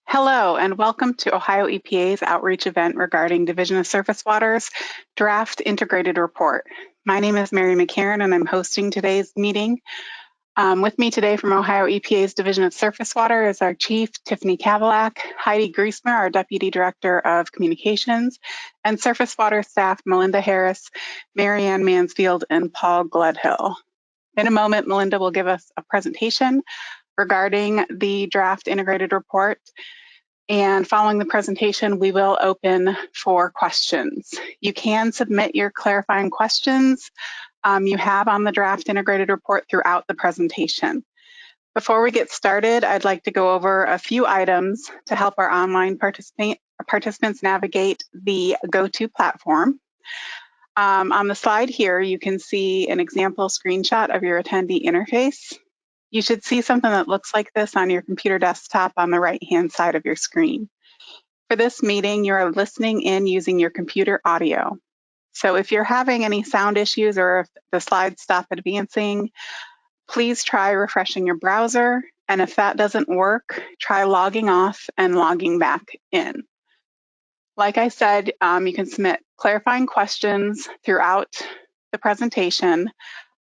Hello, and welcome to Ohio EPA's outreach event regarding Division of Surface Waters Draft Integrated Report. My name is Mary McCarran, and I'm hosting today's meeting. With me today from Ohio EPA's Division of Surface Water is our Chief, Tiffany Kavalak, Heidi Griesmer, our Deputy Director of Communications, and Surface Water staff Melinda Harris, Marianne Mansfield, and Paul Gledhill. In a moment, Melinda will give us a presentation regarding the draft integrated report. And following the presentation, we will open for questions. You can submit your clarifying questions you have on the draft integrated report throughout the presentation. Before we get started, I'd like to go over a few items to help our online participants navigate the GoTo platform. On the slide here, you can see an example screenshot of your attendee interface. You should see something that looks like this on your computer desktop on the right-hand side of your screen. For this meeting, you're listening in using your computer audio. So if you're having any sound issues or if the slides stop advancing, please try refreshing your browser. And if that doesn't work, try logging off and logging back in. Like I said, you can submit clarifying questions throughout the presentation.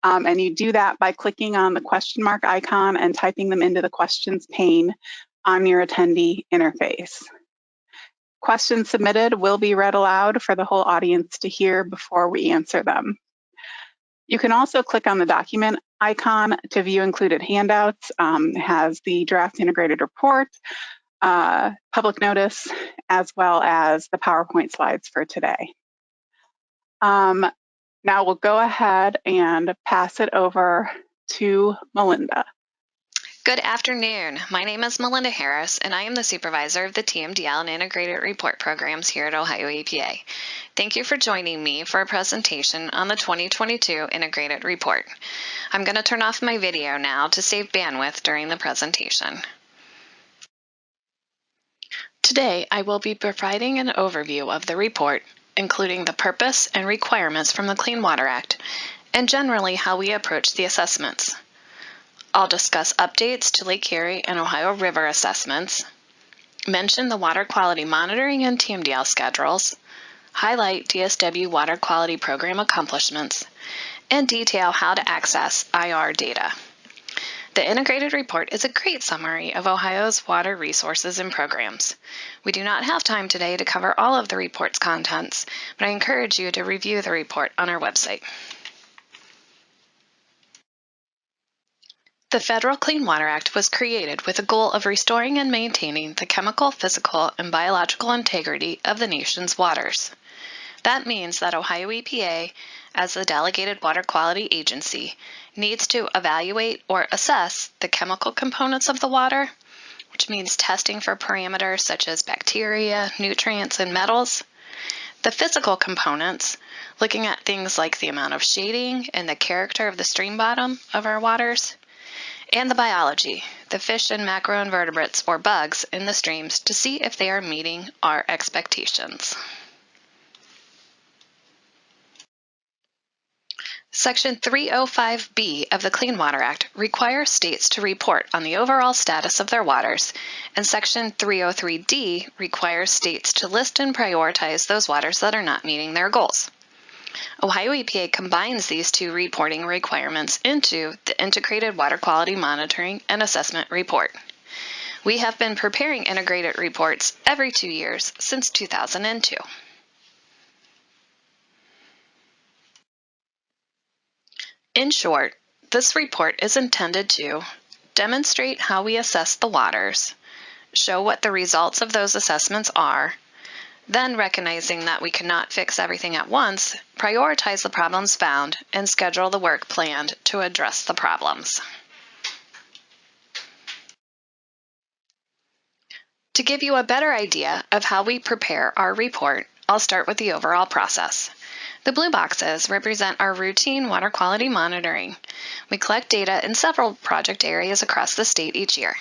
And you do that by clicking on the question mark icon and typing them into the questions pane on your attendee interface. Questions submitted will be read aloud for the whole audience to hear before we answer them. You can also click on the document icon to view included handouts. It has the draft integrated report, public notice, as well as the PowerPoint slides for today. Now we'll go ahead and pass it over to Melinda. Good afternoon. My name is Melinda Harris, and I am the supervisor of the TMDL and Integrated Report programs here at Ohio EPA. Thank you for joining me for a presentation on the 2022 Integrated Report. I'm going to turn off my video now to save bandwidth during the presentation. Today, I will be providing an overview of the report, including the purpose and requirements from the Clean Water Act, and generally how we approach the assessments. I'll discuss updates to Lake Erie and Ohio River assessments, mention the water quality monitoring and TMDL schedules, highlight DSW water quality program accomplishments, and detail how to access IR data. The integrated report is a great summary of Ohio's water resources and programs. We do not have time today to cover all of the report's contents, but I encourage you to review the report on our website. The Federal Clean Water Act was created with the goal of restoring and maintaining the chemical, physical, and biological integrity of the nation's waters. That means that Ohio EPA, as the delegated water quality agency, needs to evaluate or assess the chemical components of the water, which means testing for parameters such as bacteria, nutrients, and metals. The physical components, looking at things like the amount of shading and the character of the stream bottom of our waters. And the biology, the fish and macroinvertebrates or bugs in the streams to see if they are meeting our expectations. Section 305B of the Clean Water Act requires states to report on the overall status of their waters, and Section 303D requires states to list and prioritize those waters that are not meeting their goals. Ohio EPA combines these two reporting requirements into the Integrated Water Quality Monitoring and Assessment Report. We have been preparing integrated reports every 2 years since 2002. In short, this report is intended to demonstrate how we assess the waters, show what the results of those assessments are, then, recognizing that we cannot fix everything at once, prioritize the problems found and schedule the work planned to address the problems. To give you a better idea of how we prepare our report, I'll start with the overall process. The blue boxes represent our routine water quality monitoring. We collect data in several project areas across the state each year.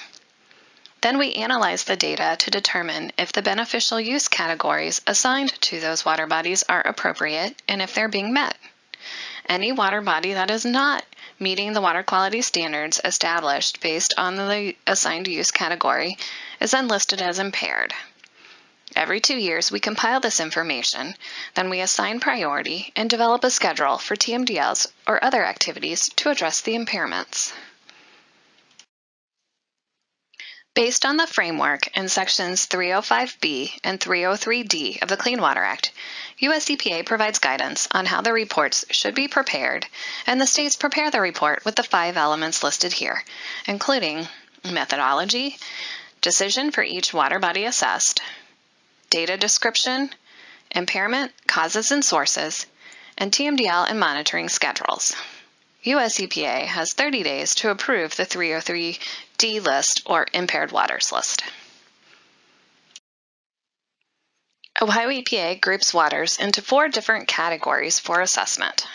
Then we analyze the data to determine if the beneficial use categories assigned to those water bodies are appropriate and if they're being met. Any water body that is not meeting the water quality standards established based on the assigned use category is then listed as impaired. Every 2 years, we compile this information, then we assign priority and develop a schedule for TMDLs or other activities to address the impairments. Based on the framework in Sections 305B and 303D of the Clean Water Act, US EPA provides guidance on how the reports should be prepared, and the states prepare the report with the 5 elements listed here, including methodology, decision for each water body assessed, data description, impairment, causes and sources, and TMDL and monitoring schedules. US EPA has 30 days to approve the 303D list or impaired waters list. Ohio EPA groups waters into 4 different categories for assessment.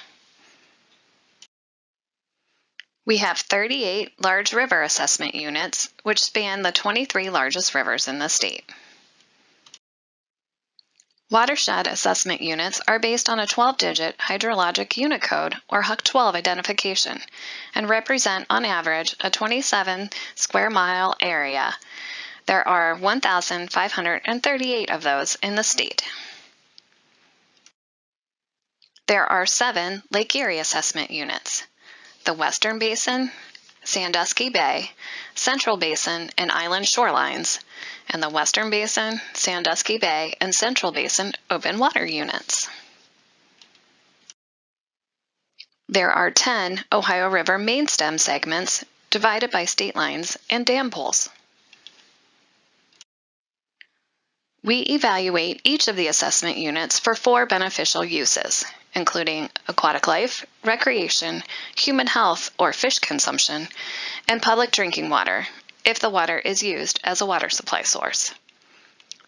We have 38 large river assessment units, which span the 23 largest rivers in the state. Watershed assessment units are based on a 12-digit hydrologic unit code, or HUC-12 identification, and represent, on average, a 27 square mile area. There are 1,538 of those in the state. There are 7 Lake Erie assessment units: the Western Basin, Sandusky Bay, Central Basin, and Island Shorelines, and the Western Basin, Sandusky Bay, and Central Basin open water units. There are 10 Ohio River main stem segments divided by state lines and dam poles. We evaluate each of the assessment units for 4 beneficial uses, including aquatic life, recreation, human health or fish consumption, and public drinking water, if the water is used as a water supply source.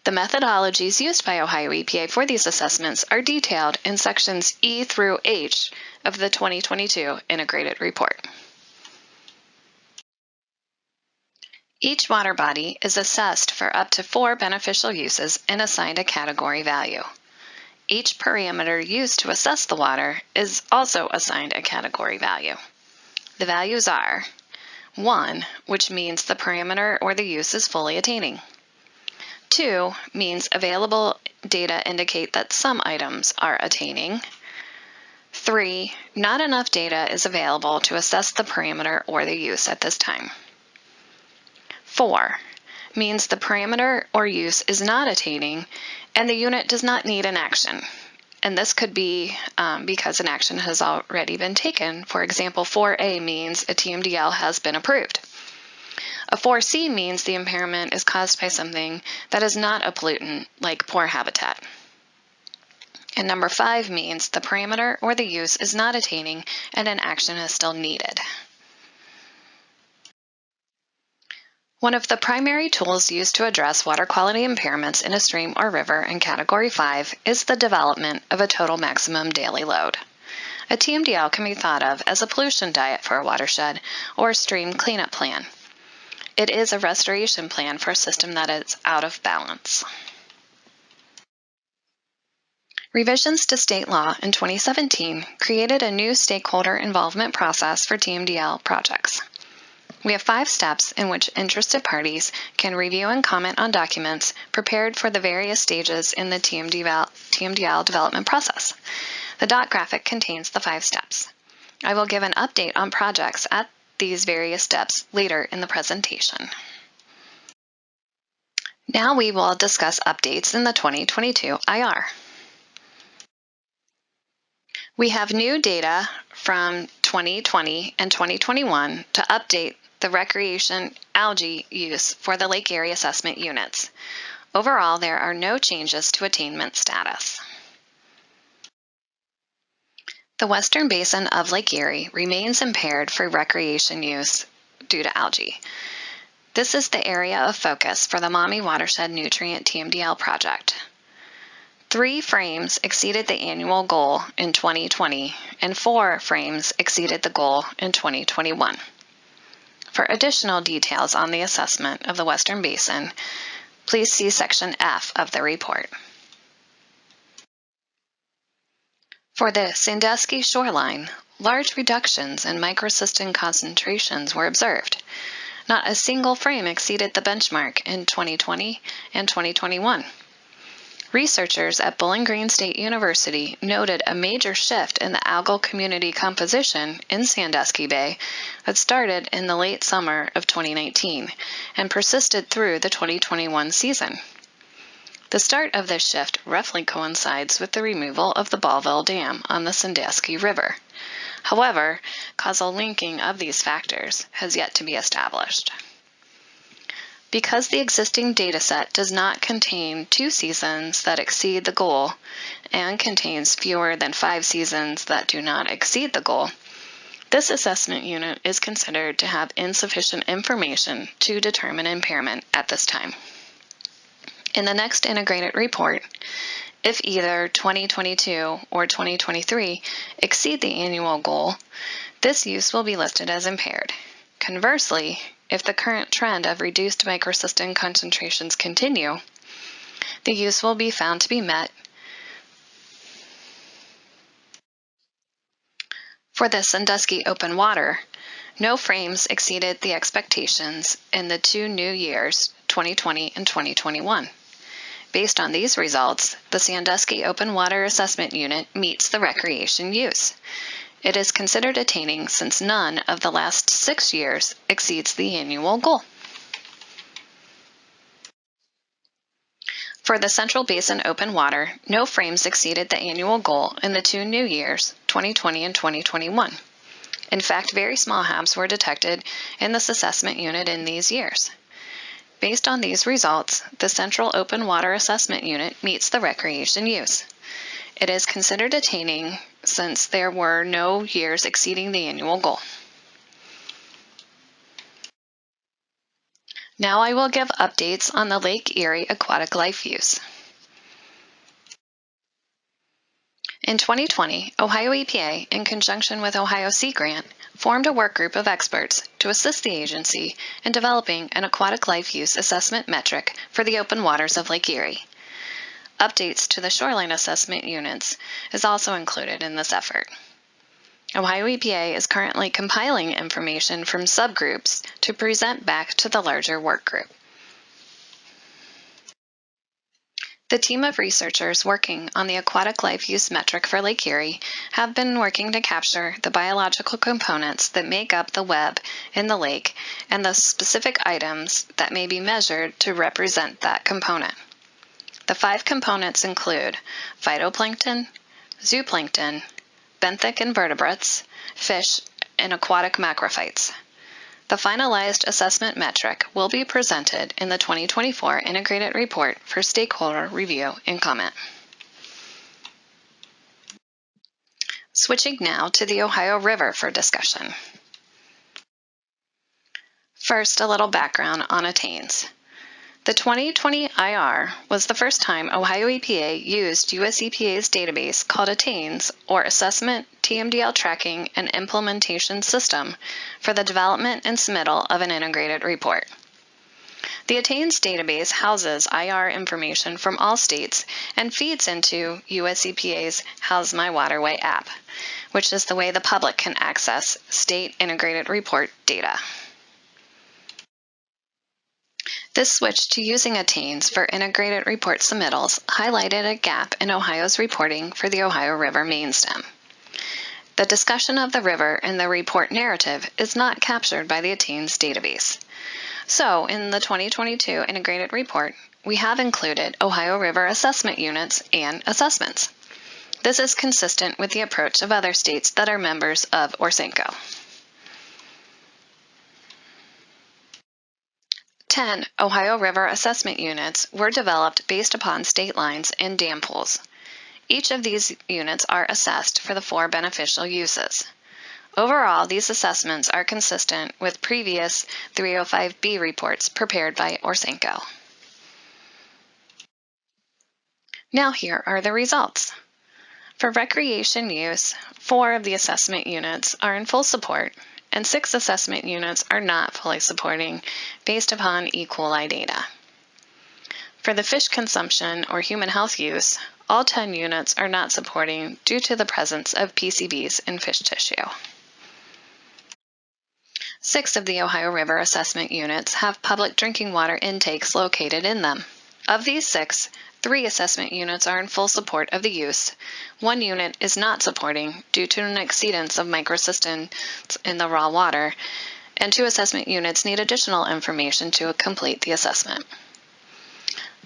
The methodologies used by Ohio EPA for these assessments are detailed in sections E through H of the 2022 Integrated Report. Each water body is assessed for up to 4 beneficial uses and assigned a category value. Each parameter used to assess the water is also assigned a category value. The values are 1, which means the parameter or the use is fully attaining. 2 means available data indicate that some items are attaining. 3, not enough data is available to assess the parameter or the use at this time. 4 means the parameter or use is not attaining and the unit does not need an action. And this could be because an action has already been taken. For example, 4A means a TMDL has been approved. A 4C means the impairment is caused by something that is not a pollutant, like poor habitat. And number 5 means the parameter or the use is not attaining and an action is still needed. One of the primary tools used to address water quality impairments in a stream or river in Category 5 is the development of a total maximum daily load. A TMDL can be thought of as a pollution diet for a watershed or a stream cleanup plan. It is a restoration plan for a system that is out of balance. Revisions to state law in 2017 created a new stakeholder involvement process for TMDL projects. We have 5 steps in which interested parties can review and comment on documents prepared for the various stages in the TMDL development process. The dot graphic contains the 5 steps. I will give an update on projects at these various steps later in the presentation. Now we will discuss updates in the 2022 IR. We have new data from 2020 and 2021 to update the recreation algae use for the Lake Erie assessment units. Overall, there are no changes to attainment status. The western basin of Lake Erie remains impaired for recreation use due to algae. This is the area of focus for the Maumee Watershed Nutrient TMDL project. 3 frames exceeded the annual goal in 2020, and 4 frames exceeded the goal in 2021. For additional details on the assessment of the Western Basin, please see Section F of the report. For the Sandusky shoreline, large reductions in microcystin concentrations were observed. Not a single frame exceeded the benchmark in 2020 and 2021. Researchers at Bowling Green State University noted a major shift in the algal community composition in Sandusky Bay that started in the late summer of 2019 and persisted through the 2021 season. The start of this shift roughly coincides with the removal of the Ballville Dam on the Sandusky River. However, causal linking of these factors has yet to be established. Because the existing dataset does not contain 2 seasons that exceed the goal and contains fewer than 5 seasons that do not exceed the goal, this assessment unit is considered to have insufficient information to determine impairment at this time. In the next integrated report, if either 2022 or 2023 exceed the annual goal, this use will be listed as impaired. Conversely, if the current trend of reduced microcystin concentrations continue, the use will be found to be met. For the Sandusky open water, no frames exceeded the expectations in the 2 new years, 2020 and 2021. Based on these results, the Sandusky Open Water Assessment Unit meets the recreation use. It is considered attaining since none of the last 6 years exceeds the annual goal. For the Central Basin Open Water, no frames exceeded the annual goal in the 2 new years, 2020 and 2021. In fact, very small HABs were detected in this assessment unit in these years. Based on these results, the Central Open Water Assessment Unit meets the recreation use. It is considered attaining since there were no years exceeding the annual goal. Now I will give updates on the Lake Erie aquatic life use. In 2020, Ohio EPA, in conjunction with Ohio Sea Grant, formed a work group of experts to assist the agency in developing an aquatic life use assessment metric for the open waters of Lake Erie. Updates to the shoreline assessment units is also included in this effort. Ohio EPA is currently compiling information from subgroups to present back to the larger work group. The team of researchers working on the aquatic life use metric for Lake Erie have been working to capture the biological components that make up the web in the lake and the specific items that may be measured to represent that component. The 5 components include phytoplankton, zooplankton, benthic invertebrates, fish, and aquatic macrophytes. The finalized assessment metric will be presented in the 2024 integrated report for stakeholder review and comment. Switching now to the Ohio River for discussion. First, a little background on ATTAINS. The 2020 IR was the first time Ohio EPA used US EPA's database called ATTAINS, or Assessment, TMDL Tracking, and Implementation System, for the development and submittal of an integrated report. The ATTAINS database houses IR information from all states and feeds into US EPA's How's My Waterway app, which is the way the public can access state integrated report data. This switch to using ATTAINS for integrated report submittals highlighted a gap in Ohio's reporting for the Ohio River main stem. The discussion of the river in the report narrative is not captured by the ATTAINS database. So, in the 2022 integrated report, we have included Ohio River assessment units and assessments. This is consistent with the approach of other states that are members of ORSENCO. 10 Ohio River assessment units were developed based upon state lines and dam pools. Each of these units are assessed for the 4 beneficial uses. Overall, these assessments are consistent with previous 305B reports prepared by ORSENCO. Now here are the results. For recreation use, 4 of the assessment units are in full support, and 6 assessment units are not fully supporting based upon E. coli data. For the fish consumption or human health use, all 10 units are not supporting due to the presence of PCBs in fish tissue. 6 of the Ohio River assessment units have public drinking water intakes located in them. Of these 6, 3 assessment units are in full support of the use. 1 unit is not supporting due to an exceedance of microcystins in the raw water, and 2 assessment units need additional information to complete the assessment.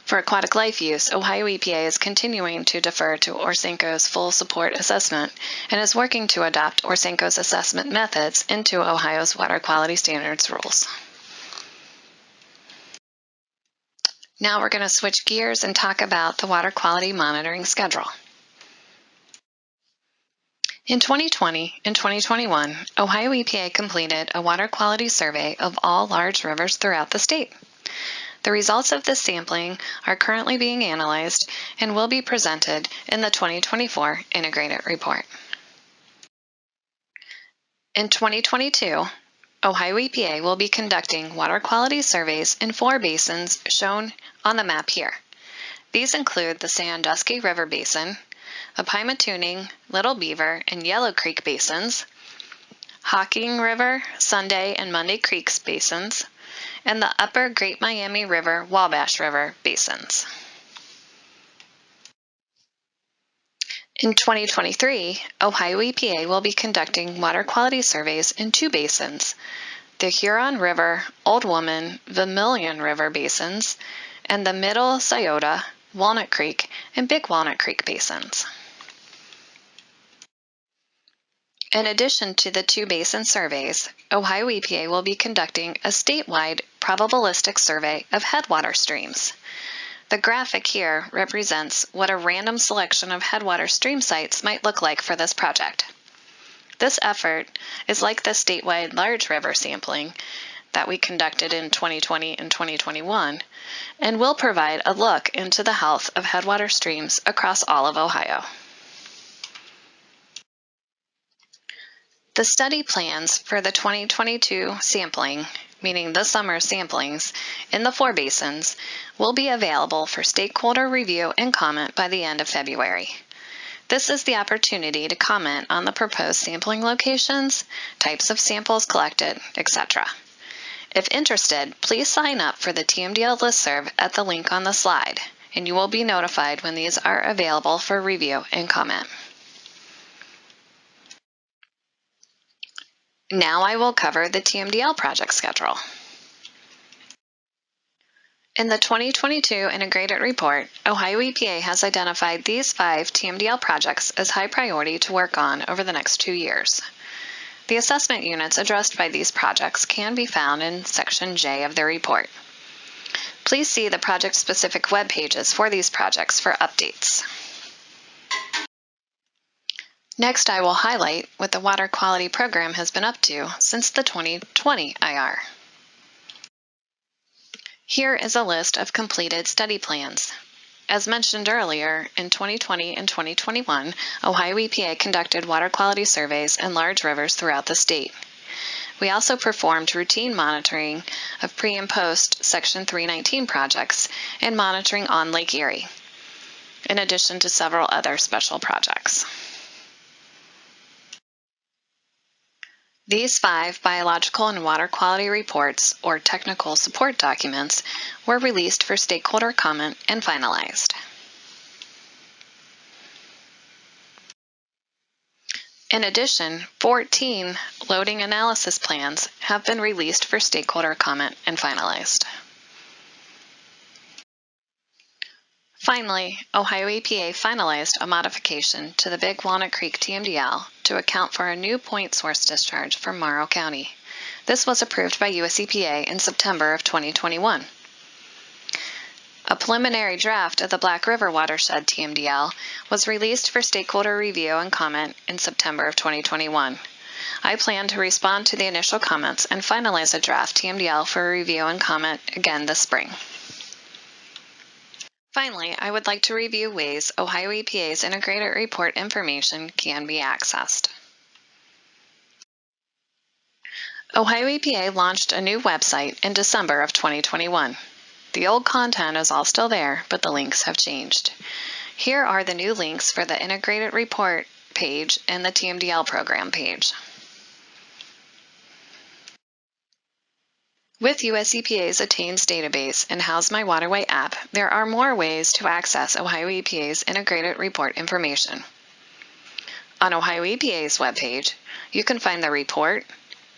For aquatic life use, Ohio EPA is continuing to defer to Orsenco's full support assessment and is working to adopt Orsenco's assessment methods into Ohio's water quality standards rules. Now we're going to switch gears and talk about the water quality monitoring schedule. In 2020 and 2021, Ohio EPA completed a water quality survey of all large rivers throughout the state. The results of this sampling are currently being analyzed and will be presented in the 2024 Integrated Report. In 2022, Ohio EPA will be conducting water quality surveys in 4 basins shown on the map here. These include the Sandusky River Basin, the Pymatuning, Little Beaver, and Yellow Creek basins, Hocking River, Sunday, and Monday Creeks basins, and the Upper Great Miami River, Wabash River basins. In 2023, Ohio EPA will be conducting water quality surveys in 2 basins, the Huron River, Old Woman, Vermilion River basins, and the Middle Scioto, Walnut Creek, and Big Walnut Creek basins. In addition to the 2 basin surveys, Ohio EPA will be conducting a statewide probabilistic survey of headwater streams. The graphic here represents what a random selection of headwater stream sites might look like for this project. This effort is like the statewide large river sampling that we conducted in 2020 and 2021, and will provide a look into the health of headwater streams across all of Ohio. The study plans for the 2022 sampling, meaning the summer samplings, in the 4 basins, will be available for stakeholder review and comment by the end of February. This is the opportunity to comment on the proposed sampling locations, types of samples collected, etc. If interested, please sign up for the TMDL listserv at the link on the slide, and you will be notified when these are available for review and comment. Now I will cover the TMDL project schedule. In the 2022 Integrated Report, Ohio EPA has identified these 5 TMDL projects as high priority to work on over the next 2 years. The assessment units addressed by these projects can be found in Section J of the report. Please see the project-specific web pages for these projects for updates. Next, I will highlight what the Water Quality Program has been up to since the 2020 IR. Here is a list of completed study plans. As mentioned earlier, in 2020 and 2021, Ohio EPA conducted water quality surveys in large rivers throughout the state. We also performed routine monitoring of pre- and post-Section 319 projects and monitoring on Lake Erie, in addition to several other special projects. These 5 biological and water quality reports, or technical support documents, were released for stakeholder comment and finalized. In addition, 14 loading analysis plans have been released for stakeholder comment and finalized. Finally, Ohio EPA finalized a modification to the Big Walnut Creek TMDL to account for a new point source discharge for Morrow County. This was approved by US EPA in September of 2021. A preliminary draft of the Black River Watershed TMDL was released for stakeholder review and comment in September of 2021. I plan to respond to the initial comments and finalize a draft TMDL for review and comment again this spring. Finally, I would like to review ways Ohio EPA's Integrated Report information can be accessed. Ohio EPA launched a new website in December of 2021. The old content is all still there, but the links have changed. Here are the new links for the integrated report page and the TMDL program page. With US EPA's Attains database and How's My Waterway app, there are more ways to access Ohio EPA's integrated report information. On Ohio EPA's webpage, you can find the report,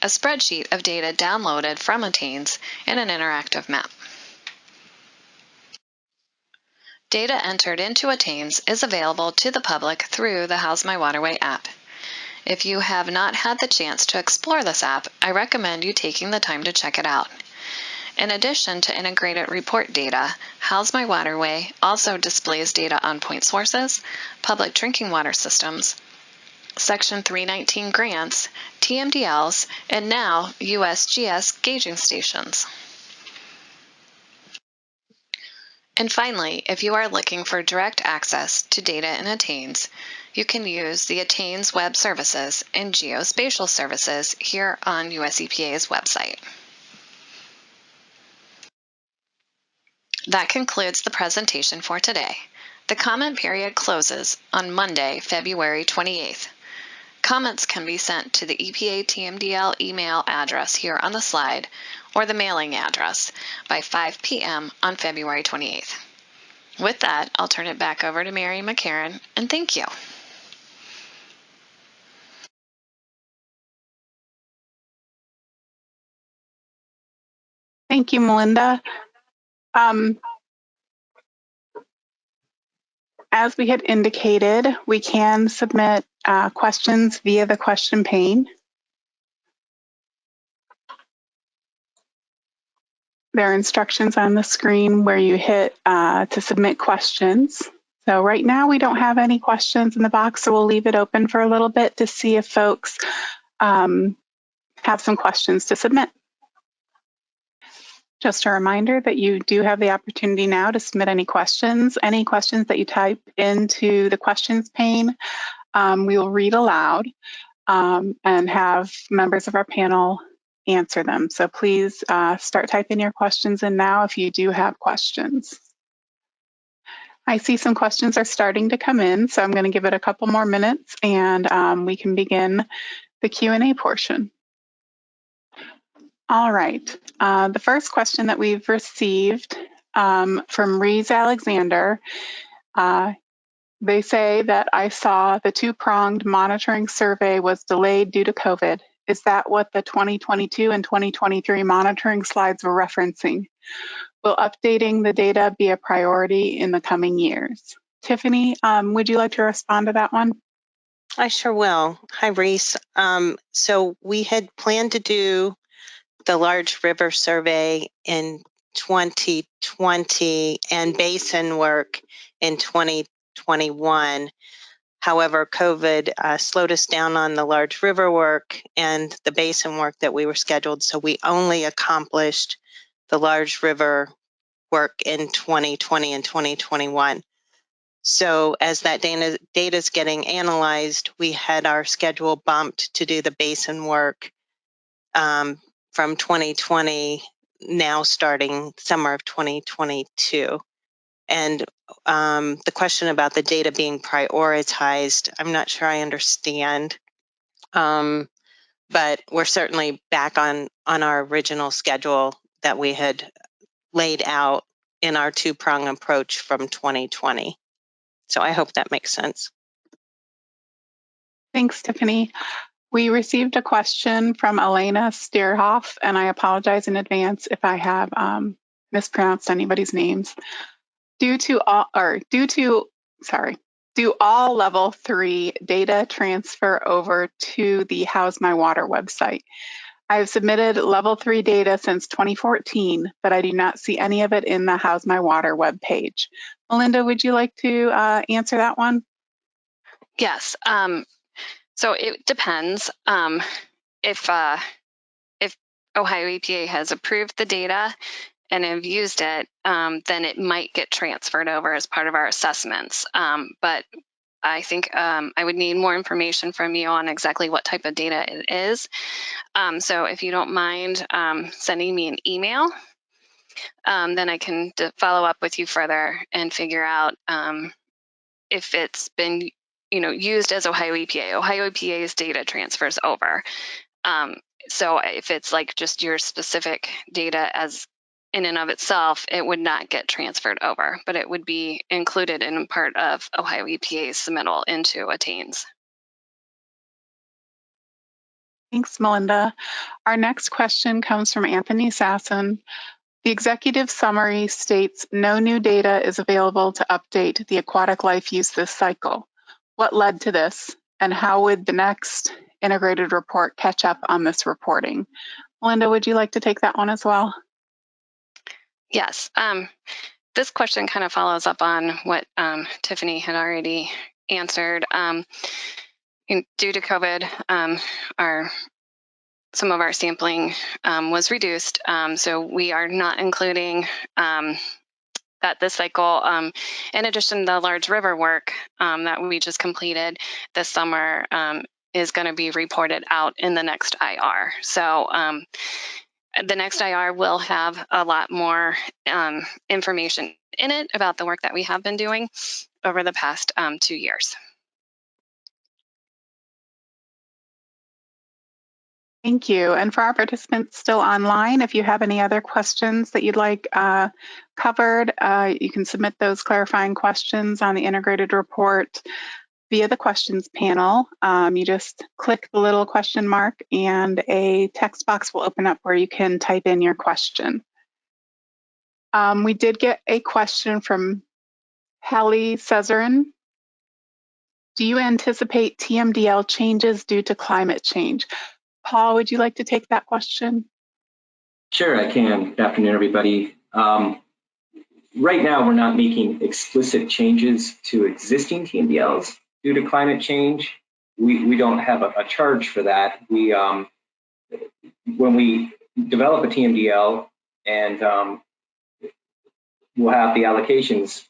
a spreadsheet of data downloaded from Attains, and an interactive map. Data entered into Attains is available to the public through the How's My Waterway app. If you have not had the chance to explore this app, I recommend you taking the time to check it out. In addition to integrated report data, How's My Waterway also displays data on point sources, public drinking water systems, Section 319 grants, TMDLs, and now USGS gauging stations. And finally, if you are looking for direct access to data in Attains, you can use the Attains Web Services and Geospatial Services here on US EPA's website. That concludes the presentation for today. The comment period closes on Monday, February 28th. Comments can be sent to the EPA TMDL email address here on the slide or the mailing address by 5 p.m. on February 28th. With that, I'll turn it back over to Mary McCarran, and thank you. Thank you, Melinda. As we had indicated, we can submit questions via the question pane. There are instructions on the screen where you hit to submit questions. So right now we don't have any questions in the box, so we'll leave it open for a little bit to see if folks have some questions to submit. Just a reminder that you do have the opportunity now to submit any questions. Any questions that you type into the questions pane, we will read aloud and have members of our panel answer them. So please start typing your questions in now if you do have questions. I see some questions are starting to come in, so I'm going to give it a couple more minutes and we can begin the Q&A portion. All right, the first question that we've received from Reese Alexander, they say that I saw the two-pronged monitoring survey was delayed due to COVID. Is that what the 2022 and 2023 monitoring slides were referencing? Will updating the data be a priority in the coming years? Tiffany, would you like to respond to that one? I sure will. Hi, Reese. So we had planned to do the Large River Survey in 2020 and basin work in 2021. However, COVID slowed us down on the Large River work and the basin work that we were scheduled, so we only accomplished the Large River work in 2020 and 2021. So as that data is getting analyzed, we had our schedule bumped to do the basin work from 2020, now starting summer of 2022. And the question about the data being prioritized, I'm not sure I understand, but we're certainly back on our original schedule that we had laid out in our two-prong approach from 2020. So I hope that makes sense. Thanks, Tiffany. We received a question from Elena Stierhoff, and I apologize in advance if I have mispronounced anybody's names. Do all level 3 data transfer over to the How's My Water website? I have submitted level 3 data since 2014, but I do not see any of it in the How's My Water webpage. Melinda, would you like to answer that one? Yes. So it depends. If Ohio EPA has approved the data and have used it, then it might get transferred over as part of our assessments. But I think I would need more information from you on exactly what type of data it is. So if you don't mind sending me an email, then I can follow up with you further and figure out if it's been, used as Ohio EPA. Ohio EPA's data transfers over. So if it's like just your specific data as in and of itself, it would not get transferred over, but it would be included in part of Ohio EPA's submittal into ATTAINS. Thanks, Melinda. Our next question comes from Anthony Sasson. The executive summary states no new data is available to update the aquatic life use this cycle. What led to this, and how would the next integrated report catch up on this reporting? Melinda, would you like to take that one as well? Yes. This question kind of follows up on what Tiffany had already answered. Due to COVID, some of our sampling was reduced, so we are not including that this cycle. In addition, the large river work that we just completed this summer is going to be reported out in the next IR. So the next IR will have a lot more information in it about the work that we have been doing over the past 2 years. Thank you. And for our participants still online, if you have any other questions that you'd like covered, you can submit those clarifying questions on the integrated report via the questions panel. You just click the little question mark and a text box will open up where you can type in your question. We did get a question from Hallie Cesarin. Do you anticipate TMDL changes due to climate change? Paul, would you like to take that question? Sure, I can. Good afternoon, everybody. Right now, we're not making explicit changes to existing TMDLs due to climate change. We don't have a charge for that. We when we develop a TMDL and we'll have the allocations,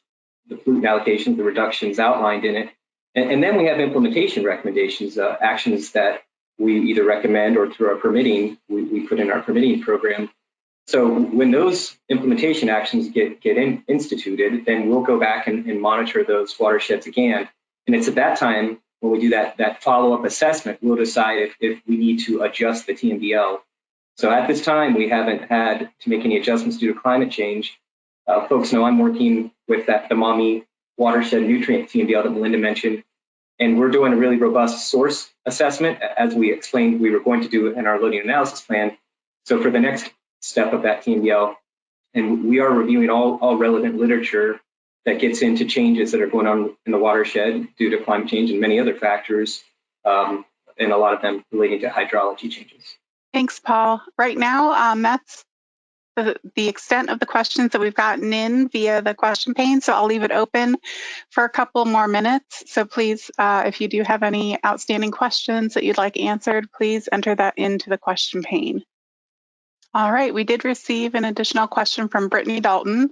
the pollutant allocations, the reductions outlined in it, and then we have implementation recommendations, actions that we either recommend or through our permitting, we put in our permitting program. So when those implementation actions get instituted, then we'll go back and monitor those watersheds again. And it's at that time when we do that follow-up assessment, we'll decide if we need to adjust the TMDL. So at this time, we haven't had to make any adjustments due to climate change. Folks know I'm working with the Maumee watershed nutrient TMDL that Melinda mentioned. And we're doing a really robust source assessment, as we explained we were going to do in our loading analysis plan. So for the next step of that TMDL, and we are reviewing all relevant literature that gets into changes that are going on in the watershed due to climate change and many other factors, and a lot of them relating to hydrology changes. Thanks, Paul. Right now, that's the extent of the questions that we've gotten in via the question pane. So I'll leave it open for a couple more minutes. So please, if you do have any outstanding questions that you'd like answered, please enter that into the question pane. All right, we did receive an additional question from Brittany Dalton.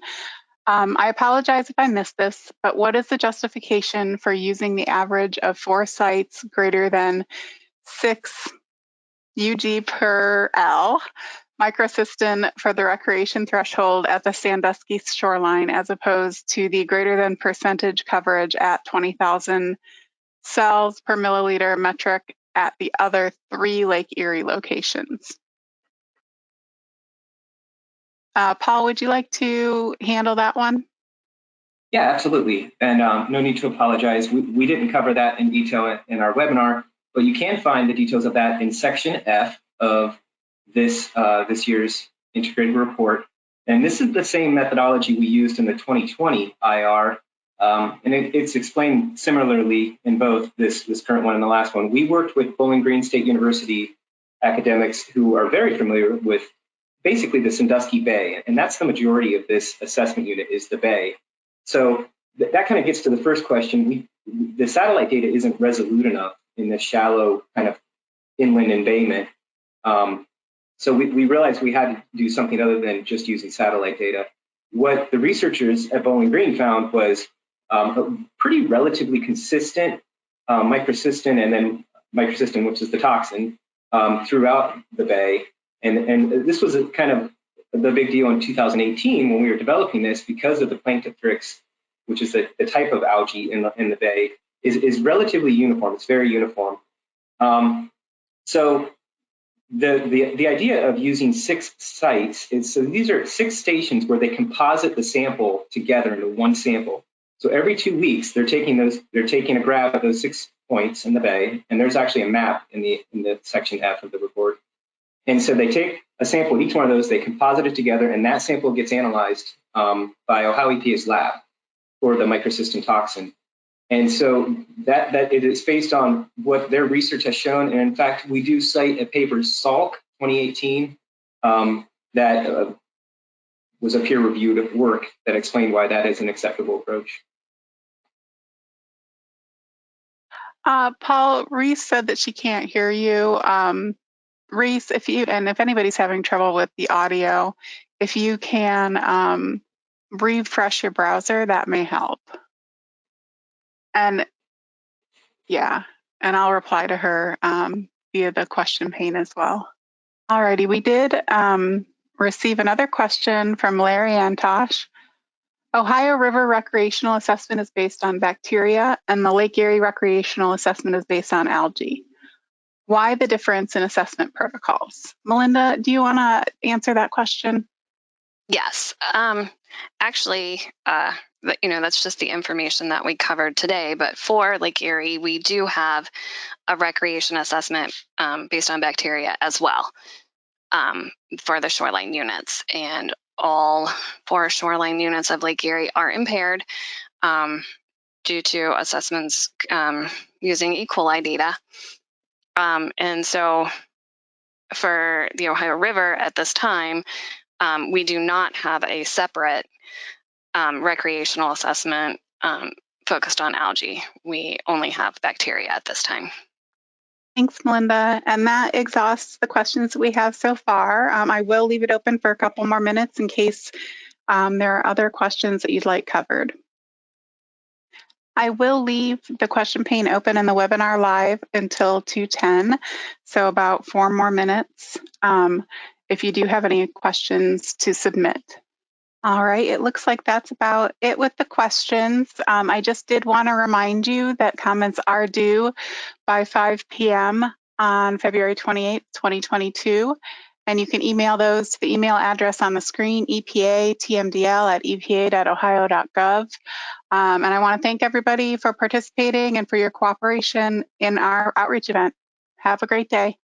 I apologize if I missed this, but what is the justification for using the average of 4 sites greater than 6 UG per L microcystin for the recreation threshold at the Sandusky shoreline, as opposed to the greater than percentage coverage at 20,000 cells per milliliter metric at the other 3 Lake Erie locations? Paul, would you like to handle that one? Yeah, absolutely. And no need to apologize. We didn't cover that in detail in our webinar, but you can find the details of that in section F of this year's integrated report. And this is the same methodology we used in the 2020 IR. And it's explained similarly in both this current one and the last one. We worked with Bowling Green State University academics who are very familiar with basically the Sandusky Bay. And that's the majority of this assessment unit is the Bay. So that kind of gets to the first question. The satellite data isn't resolute enough in this shallow kind of inland embayment. So we realized we had to do something other than just using satellite data. What the researchers at Bowling Green found was a pretty relatively consistent microcystin and then microcystin, which is the toxin, throughout the bay. And this was a kind of the big deal in 2018 when we were developing this, because of the Planktothrix, which is the type of algae in the bay, is relatively uniform. It's very uniform. So the idea of using 6 sites is, so these are 6 stations where they composite the sample together into one sample. So every 2 weeks, they're taking a grab of those 6 points in the bay, and there's actually a map in the section F of the report. And so they take a sample of each one of those, they composite it together, and that sample gets analyzed by Ohio EPA's lab for the microcystin toxin. And so that it is based on what their research has shown. And in fact, we do cite a paper, Salk 2018, that was a peer-reviewed work that explained why that is an acceptable approach. Paul, Reese said that she can't hear you. Reese, if anybody's having trouble with the audio, if you can refresh your browser, that may help. And yeah, and I'll reply to her via the question pane as well. Alrighty, we did receive another question from Larry Antosh. Ohio River recreational assessment is based on bacteria, and the Lake Erie recreational assessment is based on algae. Why the difference in assessment protocols? Melinda, do you want to answer that question? Yes. Actually, that's just the information that we covered today. But for Lake Erie, we do have a recreation assessment based on bacteria as well for the shoreline units. And all 4 shoreline units of Lake Erie are impaired due to assessments using E. coli data. And so for the Ohio River at this time, we do not have a separate recreational assessment focused on algae. We only have bacteria at this time. Thanks, Melinda. And that exhausts the questions that we have so far. I will leave it open for a couple more minutes in case there are other questions that you'd like covered. I will leave the question pane open in the webinar live until 2:10, so about 4 more minutes if you do have any questions to submit. All right, it looks like that's about it with the questions. I just did want to remind you that comments are due by 5 p.m. on February 28th, 2022. And you can email those to the email address on the screen, epatmdl@epa.ohio.gov. And I want to thank everybody for participating and for your cooperation in our outreach event. Have a great day.